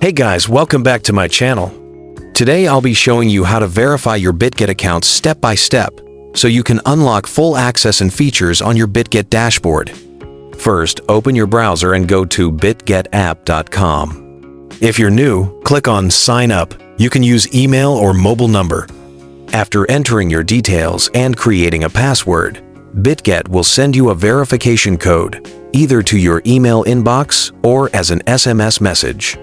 Hey guys, welcome back to my channel. Today I'll be showing you how to verify your Bitget account step by step so you can unlock full access and features on your Bitget dashboard. First, open your browser and go to bitgetapp.com. If you're new, click on Sign Up. You can use email or mobile number. After entering your details and creating a password, Bitget will send you a verification code, either to your email inbox or as an SMS message.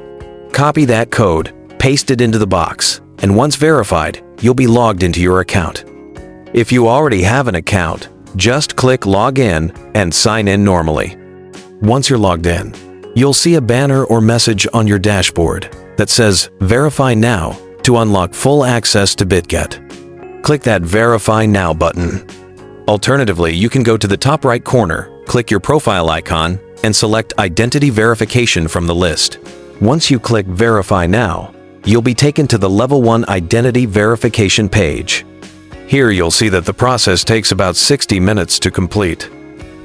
Copy that code, paste it into the box, and once verified, you'll be logged into your account. If you already have an account, just click Log In and sign in normally. Once you're logged in, you'll see a banner or message on your dashboard that says Verify Now to unlock full access to Bitget. Click that Verify Now button. Alternatively, you can go to the top right corner, click your profile icon, and select Identity Verification from the list. Once you click Verify Now, you'll be taken to the Level 1 Identity Verification page. Here you'll see that the process takes about 60 minutes to complete.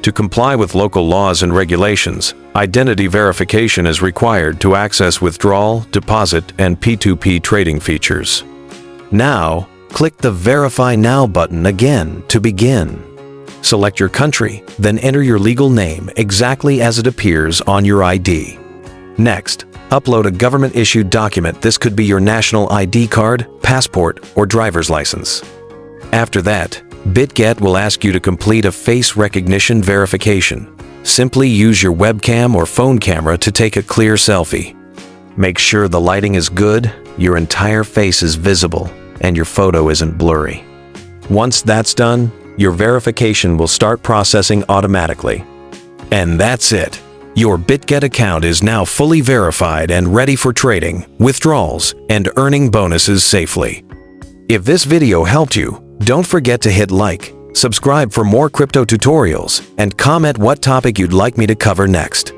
To comply with local laws and regulations, identity verification is required to access withdrawal, deposit, and P2P trading features. Now, click the Verify Now button again to begin. Select your country, then enter your legal name exactly as it appears on your ID. Next, upload a government-issued document. This could be your national ID card, passport, or driver's license. After that, Bitget will ask you to complete a face recognition verification. Simply use your webcam or phone camera to take a clear selfie. Make sure the lighting is good, your entire face is visible, and your photo isn't blurry. Once that's done, your verification will start processing automatically. And that's it. Your Bitget account is now fully verified and ready for trading, withdrawals, and earning bonuses safely. If this video helped you, don't forget to hit like, subscribe for more crypto tutorials, and comment what topic you'd like me to cover next.